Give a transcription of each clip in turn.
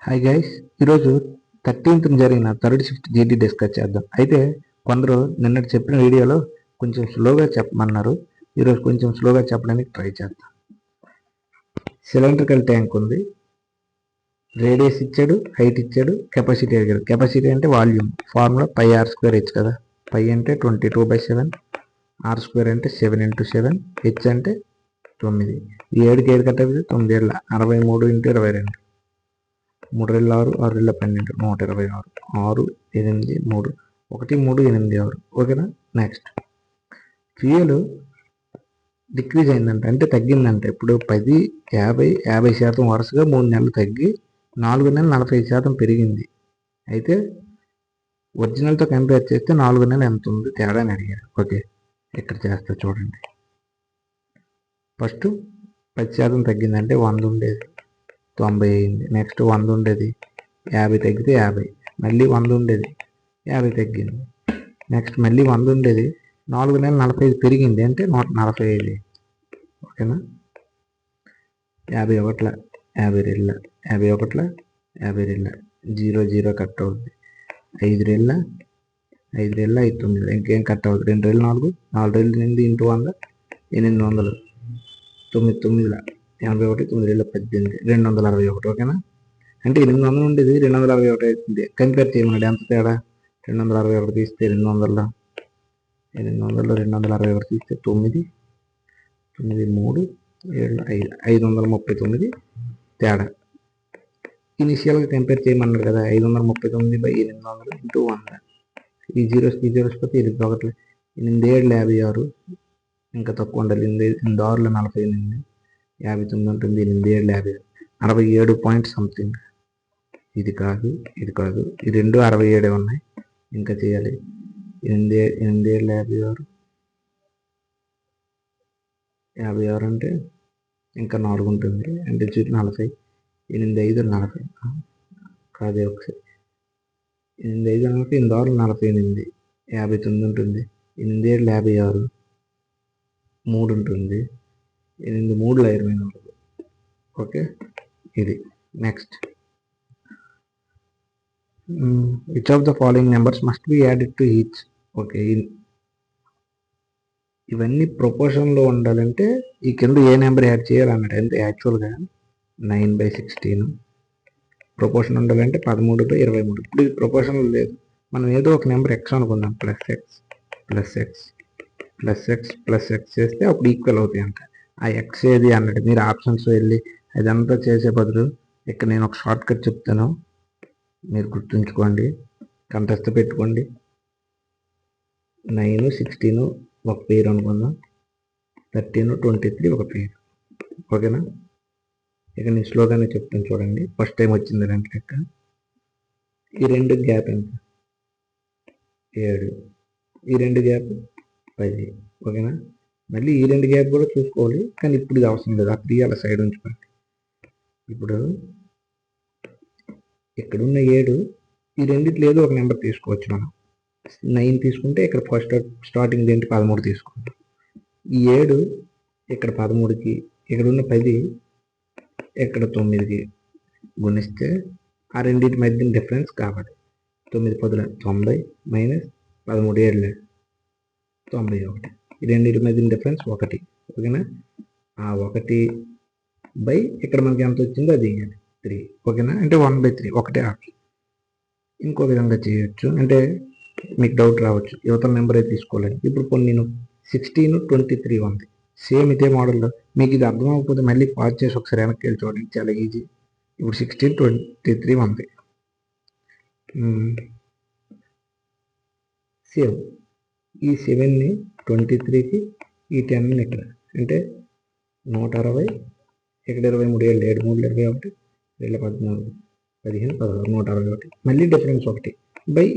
Hi guys, ఈరోజు 13th జరిగిన third shift GT discuss చేద్దాం. అయితే కొందరు నిన్నటి చెప్పిన వీడియోలో కొంచెం స్లోగా చెప్పమన్నారు. ఈరోజు కొంచెం స్లోగా చెప్పడానికి ట్రై చేద్దాం. సిలిండ్రికల్ ట్యాంక్ ఉంది, రేడియస్ ఇచ్చాడు, హైట్ ఇచ్చాడు, కెపాసిటీ అడిగాడు. కెపాసిటీ అంటే volume, formula pi r square h కదా. పై అంటే 22/7, ఆర్ స్క్వేర్ అంటే 7 × 7, హెచ్ అంటే 9. ఈ 7కి 7 కట్ అయితే 9 ఏళ్ళ 63 × 22, 3 6 6 12 126, 6 8 3 1 3 8 6. ఓకేనా. నెక్స్ట్, ఫ్యూయల్ డిక్రీజ్ అయిందంట, అంటే తగ్గిందంట. ఇప్పుడు 10 50% వరుసగా 3 నెలలు తగ్గి 4 నెలలు 45% పెరిగింది. అయితే ఒరిజినల్తో కంపేర్ చేస్తే 4 నెలలు ఎంత ఉంది తేడా అని అడిగారు. ఓకే, ఇక్కడ చేస్తా చూడండి. ఫస్ట్ 10% తగ్గిందంటే 100 ఉండేది 90 అయింది. నెక్స్ట్ 100 ఉండేది 50 తగ్గితే 50, మళ్ళీ 100 ఉండేది 50 తగ్గింది. నెక్స్ట్ మళ్ళీ 100 ఉండేది 4 నెలలు 45 పెరిగింది, అంటే 145. ఓకేనా. 51 50 51 50 0 0 కట్ అవుతుంది. 5 5 5 9 ఇంకేం కట్ అవుతుంది. 2 4 4 8 ఇంటూ 100 800, 9 9 81 9 18 261. ఓకేనా. అంటే 800 ఉండేది 261 అవుతుంది. కంపేర్ చేయమన్నాడు. ఎంత తేడా? 261 తీస్తే 800, 800లో 261 తీస్తే 9 9 3 7 5 539 తేడా. ఇనిషియల్గా కంపేర్ చేయమన్నాడు కదా. 539/800 ఇంటూ 100. ఈ జీరోస్ పోతే ఇది ఒకటి 8 7 56, ఇంకా తక్కువ ఉండాలి. 8 6 48, 59 ఉంటుంది. 8 7 56, 67 పాయింట్ సంథింగ్. ఇది కాదు, ఇది కాదు, ఈ రెండు 67 ఉన్నాయి. ఇంకా చేయాలి. 8 7 56 56 అంటే ఇంకా 4 ఉంటుంది, అంటే 40. 8 5 40 కాదే, ఒకసారి 8 5 40, 8 6 48, 59 ఉంటుంది. 8 7 56, 3 ఉంటుంది. 8 3 24. ఓకే, ఇది. Next, which of the following numbers must be added to each? Okay, ఇవన్నీ ప్రొపోర్షన్లో ఉండాలంటే ఈ కింద ఏ నెంబర్ యాడ్ చేయాలన్నాడు. అంటే యాక్చువల్గా 9/16 ప్రొపోర్షన్ ఉండాలంటే 13/23. ఇప్పుడు ఇది ప్రొపోర్షన్ లేదు. మనం ఏదో ఒక నెంబర్ ఎక్స్ అనుకుందాం. +x చేస్తే అప్పుడు ఈక్వల్ అవుతాయి అంట. ఆ ఎక్స్ ఏది అన్నట్టు మీరు ఆప్షన్స్ వెళ్ళి అదంతా చేసే బదులు ఇక్కడ నేను ఒక షార్ట్ కట్ చెప్తాను, మీరు గుర్తుంచుకోండి, కంటెస్ట్ పెట్టుకోండి. 9 16 ఒక పేరు అనుకుందాం, 13 23 ఒక పేరు. ఓకేనా. ఇక నేను స్లోగానే చెప్తాను చూడండి. ఫస్ట్ టైం వచ్చింది రెండు లెక్క. ఈ రెండు గ్యాప్ ఎంత? 7. ఈ రెండు గ్యాప్ 10. ఓకేనా. మళ్ళీ ఈ రెండు గ్యాప్ కూడా చూసుకోవాలి, కానీ ఇప్పుడు ఇది అవసరం లేదు. ఆ 3 అలా సైడ్ ఉంచుకోండి. ఇప్పుడు ఇక్కడున్న 7, ఈ రెండిట్లో ఏదో ఒక నెంబర్ తీసుకోవచ్చు. మనం 9 తీసుకుంటే ఇక్కడ ఫస్ట్ స్టార్టింగ్ ఏంటి 13 తీసుకుంటాం. ఈ 7 ఇక్కడ 13కి, ఇక్కడున్న 10 ఇక్కడ 9కి గుణిస్తే ఆ రెండింటి మధ్య డిఫరెన్స్ కాబట్టి 9 10 90 మైనస్ 13 7 91. ఈ రెండింటి మధ్య డిఫరెన్స్ 1. ఓకేనా. ఆ 1 ఇక్కడ మనకి ఎంత వచ్చిందో అది 3. ఓకేనా. అంటే 1/3 ఒకటే ఆప్షన్. ఇంకో విధంగా చేయొచ్చు. అంటే మీకు డౌట్ రావచ్చు, యువతల నెంబరే తీసుకోలేదు. ఇప్పుడు కొన్ని నేను 16 23 ఉంది, సేమ్ ఇదే మోడల్లో. మీకు ఇది అర్థం అవ్వకపోతే మళ్ళీ పాజ్ చేసి ఒకసారి వెనక్కి వెళ్ళి చూడండి, చాలా ఈజీ. ఇప్పుడు 16 23 ఉంది. సేమ్ ఈ 7ని 23కి, ఈ 10ని ఇక్కడ, అంటే 160. ఇక్కడ 23 7 7 3 21 2 14 15 16 161. మళ్ళీ డిఫరెన్స్ 1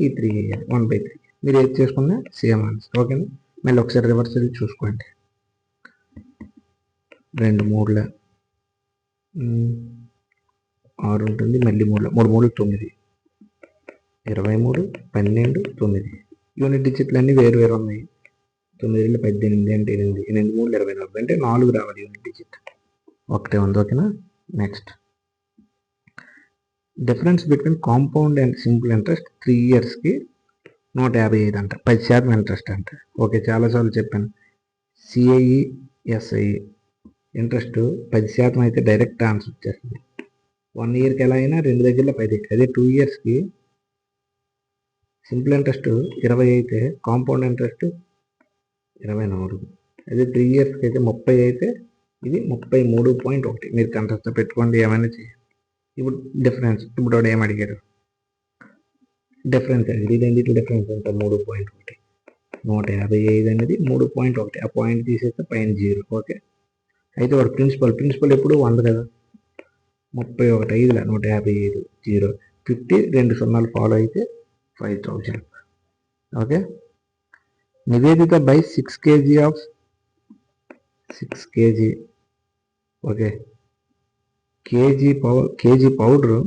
ఈ 3 1/3. మీరు ఏది చేసుకున్నా సేమ్ ఆన్సర్. ఓకేనా. మళ్ళీ ఒకసారి రివర్స్ వెళ్ళి చూసుకోండి. 2 3 6 ఉంటుంది, మళ్ళీ 3 3 9 23 12 9. యూనిట్ డిజిట్లు అన్నీ వేరు వేరు ఉన్నాయి. 9 18 అంటే 8 8 3 24, అంటే 4 రావాలి యూనిట్ డిజిట్. ఒకటే ఉంది. ఓకేనా. Next, difference between compound and simple interest 3 ఇయర్స్కి 155 అంట, 10% ఇంట్రెస్ట్ అంట. ఓకే, చాలాసార్లు చెప్పాను. సిఐఈ ఎస్ఐఈ ఇంట్రెస్ట్ 10% అయితే డైరెక్ట్ ఆన్సర్ వచ్చేస్తుంది. 1 ఇయర్కి ఎలా అయినా 2 దగ్గరలో 10. అదే 2 ఇయర్స్కి సింపుల్ ఇంట్రెస్ట్ 20 అయితే కాంపౌండ్ ఇంట్రెస్ట్ 24. అదే 3 ఇయర్స్కి అయితే 30 అయితే ఇది 33.1. మీరు కంటెస్ట్ పెట్టుకోండి, ఏమైనా చేయండి. ఇప్పుడు డిఫరెన్స్, ఇప్పుడు వాడు ఏమి అడిగాడు, డిఫరెన్స్ అండి. రెండింటి డిఫరెన్స్ ఎంత, 3.1. 155 అనేది 3.1. ఆ పాయింట్ తీసేస్తే పైన 0. ఓకే, అయితే వాడు ప్రిన్సిపల్ ఎప్పుడు 100 కదా, 31 155 0 50 2 సున్నాలు ఫాలో అయితే 5000. Okay, Nivedita by 6 kg of 6 kg. Okay, KG powder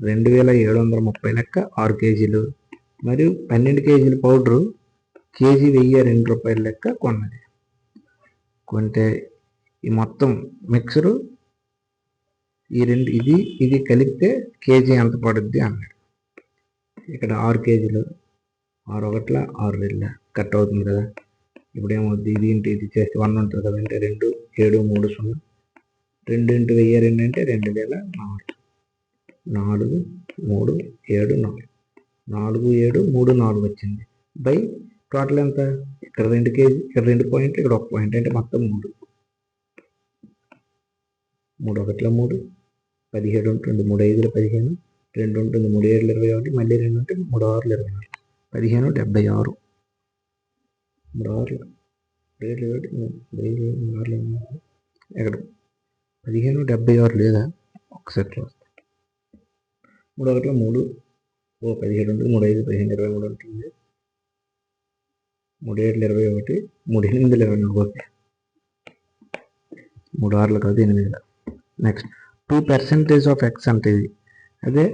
2730 లెక్క 6 కేజీలు, మరియు 12 కేజీల పౌడరు కేజీ 1002 రూపాయల లెక్క కొన్నది. కొంటే ఈ మొత్తం మిక్సరు ఈ రెండు ఇది కలిపితే కేజీ ఎంత పడుద్ది అన్నాడు. ఇక్కడ 6 కేజీలు, 6 ఒకట్ల 6 2 కట్ అవుతుంది కదా. ఇప్పుడు ఏమవుద్ది, ఇది ఇంటి ఇది చేస్తే 1 ఉంటుంది కదా, అంటే 2 7 3 0 2 × 1002 అంటే 2004 4 3 7 4 4 7 3 4 వచ్చింది. బై టోటల్ ఎంత, ఇక్కడ 2 కేజీ, ఇక్కడ 2 పాయింట్లు, ఇక్కడ 1 పాయింట్, అంటే మొత్తం 3 ఒకట్ల 3 17 ఉంటుంది, 3 5 15 2 ఉంటుంది, 3 7 21 మళ్ళీ 2 ఉంటే 3 6 24 15 76 3 6 ఎక్కడ 15 76 లేదా, ఒకసారి చూస్తాం. 3 ఒకట్ల 3 17 ఉంటుంది, 3 5 15 23 ఉంటుంది, 3 7 21 3 8 24. ఓకే, 3 6 కాదు 8. నెక్స్ట్ 2% ఆఫ్ ఎక్స్ అంటే ఇది. అదే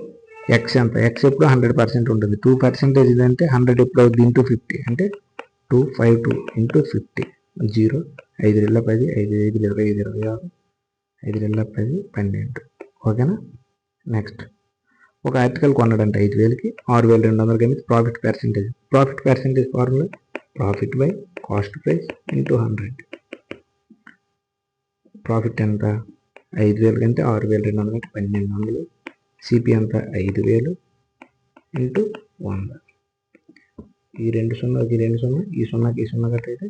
ఎక్స్ ఎంత, ఎక్స్ ఎప్పుడు 100% ఉంటుంది. 2% ఇది అంటే 100 ఎప్పుడు అవుతుంది, ఇంటూ 50 అంటే 252 ఇంటూ 50 0 5 2 10 5 5 20 26 5 2 10 12. ఓకేనా. నెక్స్ట్ ఒక ఆర్టికల్ కొన్నాడంటే 5000కి 6200 కలిపి profit percentage formula profit by cost price into 100. Profit ఎంత, 5000 కంటే 6200 అంటే 1200. సిపి ఎంత, 5000 ఇంటూ 100. ఈ 2 సున్నాకి 2 సున్నా, ఈ సున్నాకి ఈ సున్నా కట్ అయితే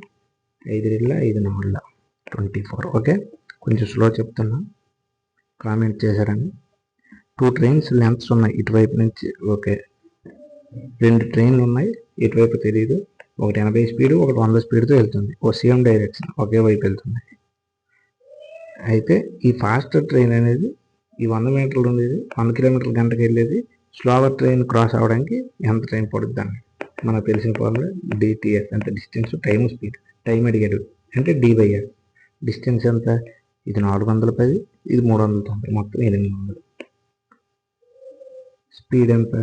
5 2 5 4 24. ఓకే, కొంచెం స్లో చెప్తున్నా, కామెంట్ చేశారని. 2 ట్రైన్స్ లెంత్స్ ఉన్నాయి ఇటువైపు నుంచి. ఓకే, 2 ట్రైన్లు ఉన్నాయి, ఇటువైపు తెలియదు. ఒకటి 80 స్పీడు, ఒకటి 100 స్పీడ్తో వెళ్తుంది. సేమ్ డైరెక్షన్, ఒకే వైపు వెళ్తుంది. అయితే ఈ ఫాస్ట్ ట్రైన్ అనేది ఈ 100 మీటర్లు ఉండేది, 100 కిలోమీటర్ల గంటకి వెళ్ళేది. స్లోవర్ ట్రైన్ క్రాస్ అవ్వడానికి ఎంత టైం పడుద్ది అని మనకు తెలిసిన ఫార్ములా డిటిఎస్. అంటే డిస్టెన్స్ టైం స్పీడ్. టైం అడిగాడు అంటే d/s. డిస్టెన్స్ ఎంత, ఇది 410, ఇది 390, మొత్తం 800. స్పీడ్ ఎంత,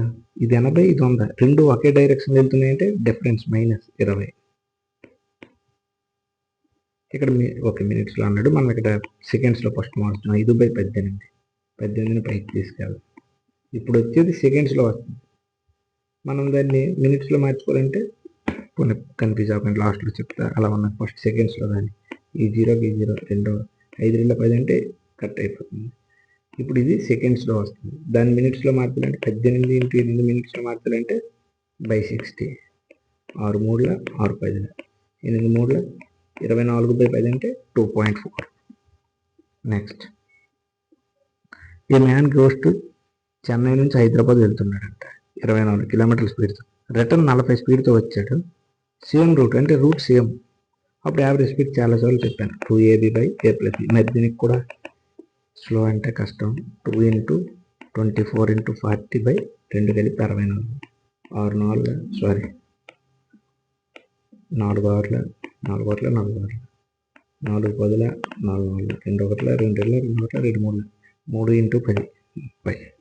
ఇది 80, ఇది 100, రెండు ఒకే డైరెక్షన్ వెళ్తున్నాయి అంటే డిఫరెన్స్ -20. ఇక్కడ ఓకే మినిట్స్లో అన్నాడు, మనం ఇక్కడ సెకండ్స్లో ఫస్ట్ మారుస్తున్నాం. 5/18 పైకి తీసుకెళ్ళాలి. ఇప్పుడు వచ్చేది సెకండ్స్లో వస్తుంది. మనం దాన్ని మినిట్స్లో మార్చుకోవాలంటే కొన్ని కన్ఫ్యూజ్ అవ్వకండి, లాస్ట్లో చెప్తా. అలా ఉన్నది ఫస్ట్ సెకండ్స్లో దాన్ని ఈ 0కి 0 2 5 2 10 అంటే కట్ అయిపోతుంది. ఇప్పుడు ఇది సెకండ్స్లో వస్తుంది. దాన్ని మినిట్స్లో మార్చాలంటే 18 × 8 మినిట్స్లో మార్చాలంటే /60. 6 3 6 10 8 3 24/10 అంటే 2.4. Next A man goes to Chennai నుంచి హైదరాబాద్ వెళ్తున్నాడంట 24 కిలోమీటర్ల స్పీడ్తో. రిటర్న్ 40 స్పీడ్తో వచ్చాడు. సేమ్ రూట్, అంటే రూట్ సేమ్. అప్పుడు యావరేజ్ స్పీడ్ చాలాసార్లు చెప్పాను, 2ab/a+b. మరి దీనికి కూడా స్లో అంటే కష్టం. 2 × 24 × 40/2 కలిపి 64. 4 6 4 4 6 4 4 4 4 4 10 4 4 2 1 2 2 2 1 2 3 3 × 10 30.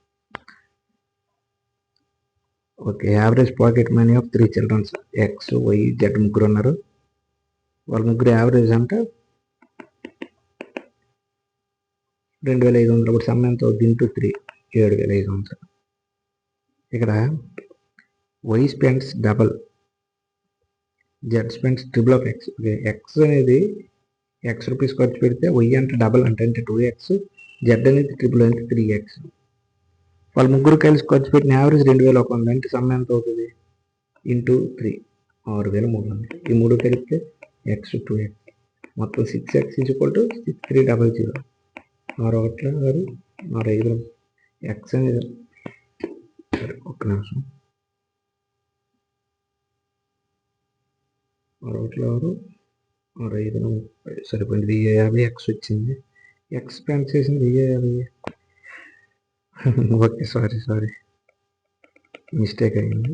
Okay, average pocket money of 3 childrens x y z ముగ్గురు ఉన్నారు. వాళ్ళ ముగ్గురు యావరేజ్ అంటే 2500. అప్పుడు సమ్ ఎంత అవుతుంది, × 3 7500. ఇక్కడ y spends double, z spends triple of x. Okay, x అనేది ఎక్స్ రూపీస్ ఖర్చు పెడితే వై అంటే డబల్ అంటే 2x, జెడ్ అనేది ట్రిపుల్ అంటే 3x. వాళ్ళు ముగ్గురు కలిసి ఖర్చు పెట్టిన యావరేజ్ 2100 అంటే సమ్ ఎంత అవుతుంది? ఇంటూ 3, 6300. ఈ మూడు కలిపితే x 2x, మొత్తం 6x = 6300. 6 1 6 5 ఎక్స్ అనేది ఒక్క నిమిషం, 6 1 6 5 30 సరిపోయింది. 1050 ఎక్స్ వచ్చింది. ఎక్స్ స్పెండ్ చేసింది 1050. ఓకే, సారీ మిస్టేక్ అయింది.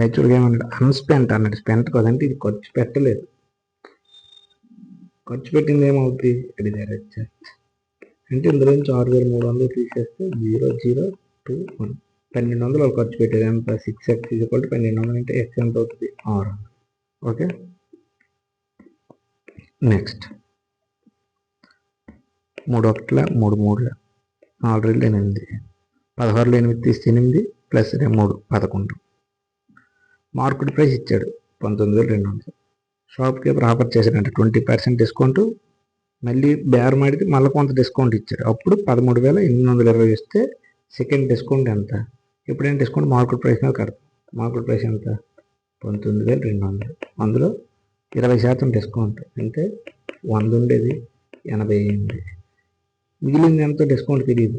యాక్చువల్గా ఏమన్నాడు? అన్స్పెంట్ అన్నాడు, స్పెంట్ కదంటే ఇది ఖర్చు పెట్టలేదు. ఖర్చు పెట్టింది ఏమవుతుంది? ఇది డైరెక్ట్ అంటే ఇందులో నుంచి 6300 తీసేస్తే 0 0 2 1, 1200 వాళ్ళు ఖర్చు పెట్టేది ఎంత? 6x = 1200 అంటే ఎక్స్ ఎంత అవుతుంది? 600. ఓకే, నెక్స్ట్ 3 1 3 3 4 2 8, 16 8 తీస్తే 8 ప్లస్ 3 11. మార్కెట్ ప్రైస్ ఇచ్చాడు 19200. షాప్ కీపర్ ఆఫర్ చేశాడంటే 20% డిస్కౌంట్, మళ్ళీ బేరం ఆడితే మళ్ళీ కొంత డిస్కౌంట్ ఇచ్చాడు. అప్పుడు 13820 ఇస్తే సెకండ్ డిస్కౌంట్ ఎంత? ఎప్పుడైనా డిస్కౌంట్ మార్కెట్ ప్రైస్ మీద కడతాం. మార్కెట్ ప్రైస్ ఎంత? 19200. అందులో 20% డిస్కౌంట్ అంటే 100 ఉండేది 80 అయింది. మిగిలింది ఎంతో డిస్కౌంట్ తెలియదు.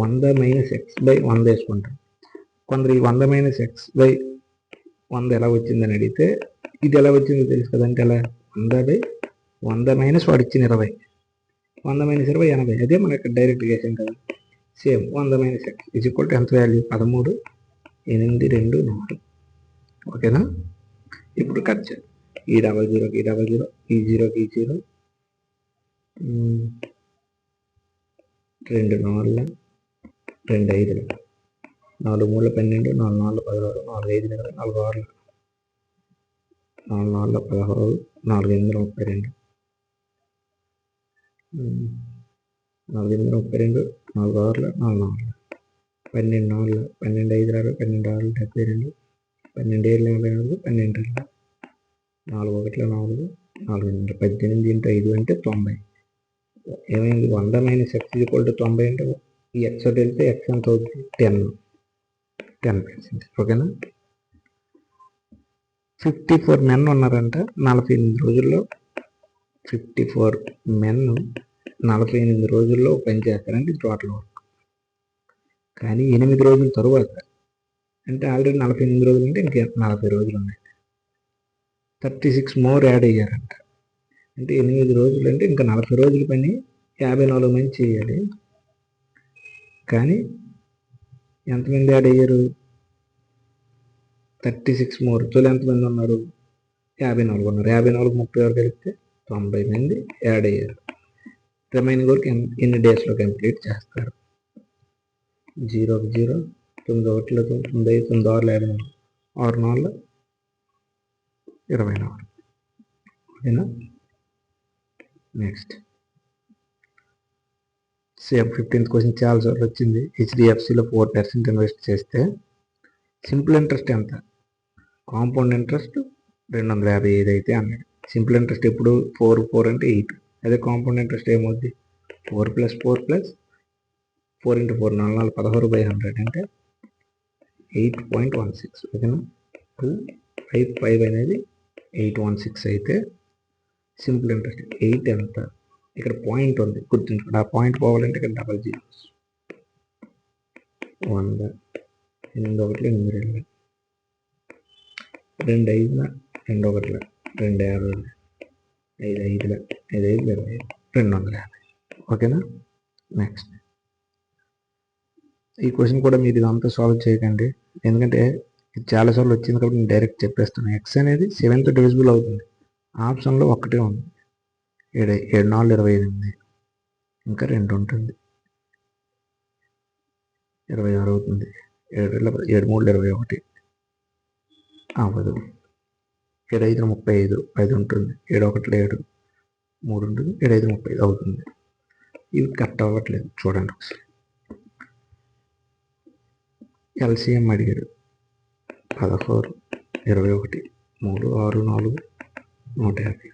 100 - x/100 వేసుకుంటాం. కొందరు ఈ 100 - x/100 ఎలా వచ్చిందని అడిగితే ఇది ఎలా వచ్చిందో తెలుసు కదంటే ఎలా? 100/100 వాడు ఇచ్చిన 20, 100 - 20 80. అదే మనం ఇక్కడ డైరెక్ట్గా వేసాం కదా, సేమ్. 100 - x = ఎంత వాల్యూ? 13 824. ఓకేనా? ఇప్పుడు కట్ చేద్దాం. ఈ 00కి 00, ఈ 0కి 0, 2 4 2 5, 4 3 12, 4 4 16, 4 5 20, 4 6 4 4 16, 4 8 32, 4 8 32, 4 6 4 4, 12 4 12 5 12 6 72, 12 7 84, 12 2 4 1 4 4 8 18 × 5 అంటే 90. ఏమైంది? 100 - x = 90 అంటే ఈ ఎక్స్ వెళ్తే ఎక్స్ ఎంత అవుతుంది? 10%. ఓకేనా? 54 మెన్ ఉన్నారంట 48 రోజుల్లో. 54 మెన్ 48 రోజుల్లో పని చేస్తారంటే ఇది టోటల్ వర్క్. కానీ 8 రోజుల తరువాత అంటే ఆల్రెడీ 48 రోజులు అంటే ఇంకా 40 రోజులు ఉన్నాయి. 36 మోర్ యాడ్ అయ్యారంట. అంటే 8 రోజులు అంటే ఇంకా 40 రోజుల పని 54 మంది చేయాలి. కానీ ఎంతమంది యాడ్ అయ్యారు? 36 మోర్. తొలి ఎంతమంది ఉన్నారు? 54 ఉన్నారు. 54 30 వరకు కలిపితే 90 మంది యాడ్ అయ్యారు. రిమైనింగ్ వర్క్ ఎన్ని డేస్లో కంప్లీట్ చేస్తారు? 0 0 9 1 9 9 6 6 4 24. ఓకేనా? నెక్స్ట్ సేమ్ 15th క్వశ్చన్ చాలా సార్లు వచ్చింది. హెచ్డిఎఫ్సిలో 4% ఇన్వెస్ట్ చేస్తే సింపుల్ ఇంట్రెస్ట్ ఎంత? కాంపౌండ్ ఇంట్రెస్ట్ 255 అయితే అన్నాడు. సింపుల్ ఇంట్రెస్ట్ ఎప్పుడు 4 4 అంటే 8. అదే కాంపౌండ్ ఇంట్రెస్ట్ ఏమవుద్ది? 4 + 4 + 4 × 4 4 16/100 అంటే 8.16. ఓకేనా? 255 అనేది 816 అయితే సింపుల్ ఇంట్రెస్ట్ 8 ఎంత? ఇక్కడ పాయింట్ ఉంది గుర్తుంచుకోండి. ఆ పాయింట్ పోవాలంటే ఇక్కడ డబల్ జీరోస్. 100 8 1 8 2 2 5 2 1 2 50 5 5 5 5 20 250. ఓకేనా? నెక్స్ట్ ఈ క్వశ్చన్ కూడా మీరు ఇదంతా సాల్వ్ చేయకండి, ఎందుకంటే ఇది చాలాసార్లు వచ్చింది కాబట్టి నేను డైరెక్ట్ చెప్పేస్తాను. ఎక్స్ అనేది 7th డివిజిబుల్ అవుతుంది. ఆప్షన్లో ఒక్కటే ఉంది. 7 7 4 28, ఇంకా 2 ఉంటుంది, 26 అవుతుంది. 7 7 3 21 అవ్వదు. 7 5 35 10 ఉంటుంది. 7 1 7 3 ఉంటుంది. 7 5 35 అవుతుంది. ఇవి కట్ అవ్వట్లేదు చూడండి ఒకసారి. ఎల్సిఎం అడిగాడు 16, 21, 3, 6, 4, 150.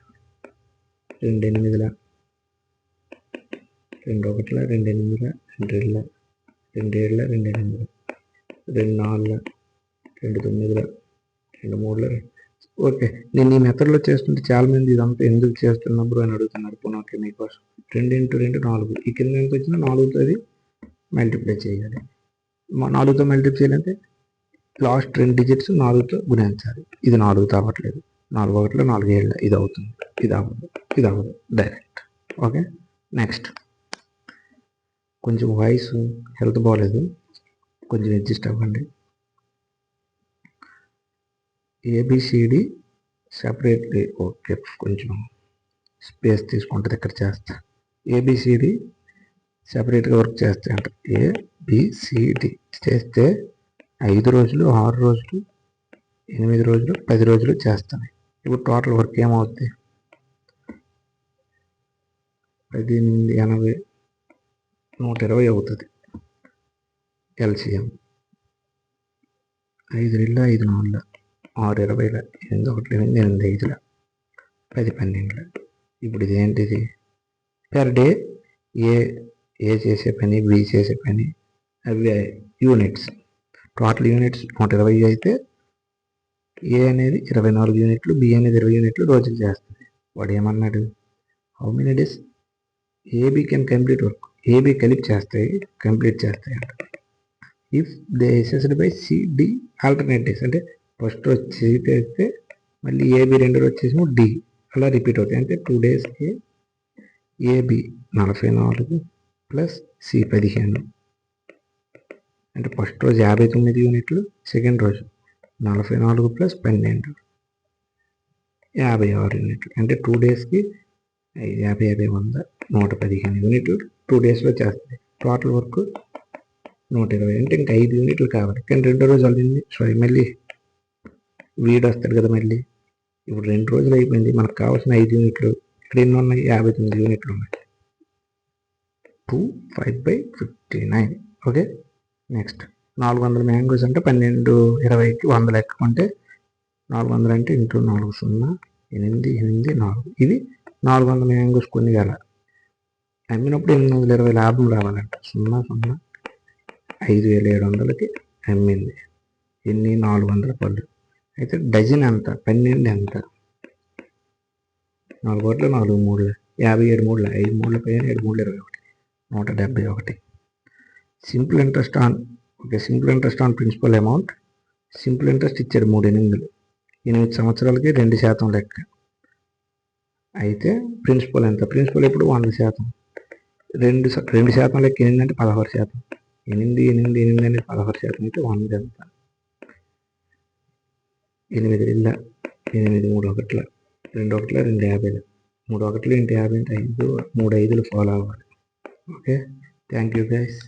2 8ల 2 1ల 2 8ల 2 2ల 2 7ల 2 8ల 2 4ల 2 9ల 2 3ల. ఓకే, నేను ఈ మెథడ్లో చేస్తుంటే చాలామంది ఇదంతా ఎందుకు చేస్తున్నప్పుడు అని అడుగుతున్నారు. ఓకే, మీకోసం 2 × 2 4. ఈ కింద ఎంత వచ్చినా 4తో అది మల్టిప్లై చేయాలి. 4తో మల్టిప్లై చేయాలంటే లాస్ట్ 2 డిజిట్స్ 4తో గుణించాలి. ఇది 4తో అవ్వట్లేదు. 4 1ల 4 7ల ఇది అవుతుంది. ఇది అవ్వదు డైరెక్ట్. Okay, next. కొంచెం వాయిస్ హెల్త్ బాగోలేదు, కొంచెం అడ్జస్ట్ అవ్వండి. A B C D separately. ఓకే, కొంచెం స్పేస్ తీసుకుంటుంది ఇక్కడ చేస్తా. ఏబిసిడి సెపరేట్గా వర్క్ చేస్తే అంట. ఏబిసిడి చేస్తే 5 రోజులు, 6 రోజులు, 8 రోజులు, 10 రోజులు చేస్తాను. ఇప్పుడు టోటల్ వర్క్ ఏమవుతుంది? 10 8 80, 120 అవుతుంది. ఎల్సిఎం 5 2 5 4, 6 20, 8 1 8 8 5 12. ఇప్పుడు ఇది ఏంటిది? పెర్ డే ఏ చేసే పని, బి చేసే పని, అవి యూనిట్స్. టోటల్ యూనిట్స్ 120 అయితే ఏ అనేది 24 యూనిట్లు, బి అనేది 20 యూనిట్లు రోజులు చేస్తుంది. వాడు ఏమన్నాడు? How many days A B can complete work. A B కలిపి కంప్లీట్ చేస్తాయి అంట. If they assessed by C D alternate days. అంటే ఫస్ట్ రోజు చేస్తే మళ్ళీ ఏబి 2 రోజు చేసి డి అలా రిపీట్ అవుతాయి. అంటే 2 డేస్కి ఏబి 44 ప్లస్ సి 15. అంటే ఫస్ట్ రోజు 59 యూనిట్లు, సెకండ్ రోజు 44 ప్లస్ 12 56 యూనిట్లు. అంటే 2 డేస్కి 50 50 100 115 యూనిట్లు 2 డేస్లో చేస్తుంది. Total work 120. అంటే ఇంకా 5 యూనిట్లు కావాలి. కానీ 2వ రోజు అయింది. మళ్ళీ వీడు వస్తాడు కదా మళ్ళీ. ఇప్పుడు 2 రోజులు అయిపోయింది. మనకు కావాల్సిన 5 యూనిట్లు ఇక్కడ ఎన్ని ఉన్నాయి? 59 యూనిట్లు ఉన్నాయి. 2 5/59. Okay, next. 400 మ్యాంగోస్ అంటే 12 20కి 100 లెక్కుంటే 400 అంటే ఇంటూ 4 0 8 8 4. ఇది 400 మ్యాంగోస్ కొన్ని గల అమ్మినప్పుడు 820 లాభం రావాలంట. 0 0 5700కి అమ్మింది. ఎన్ని? 400 పళ్ళు. అయితే డజన్ ఎంత? 12 ఎంత? 4 కోట్ల 4 3 57 3 5 3 7 3 21 171. Simple interest on. Okay, simple interest on principal amount. Simple interest ఇచ్చాడు 3 8 8 సంవత్సరాలకి 2% లెక్క. అయితే ప్రిన్సిపల్ ఎంత? ప్రిన్సిపల్ ఎప్పుడు 100%. 2% లెక్క ఏంటంటే 16%. 8 8 8 అనేది 16% అయితే 100 ఎంత? 8 2 8 3 1 2 1 2 50 3 1 × 50 అంటే 5 3 5లు ఫాలో అవ్వాలి. Okay, thank you guys.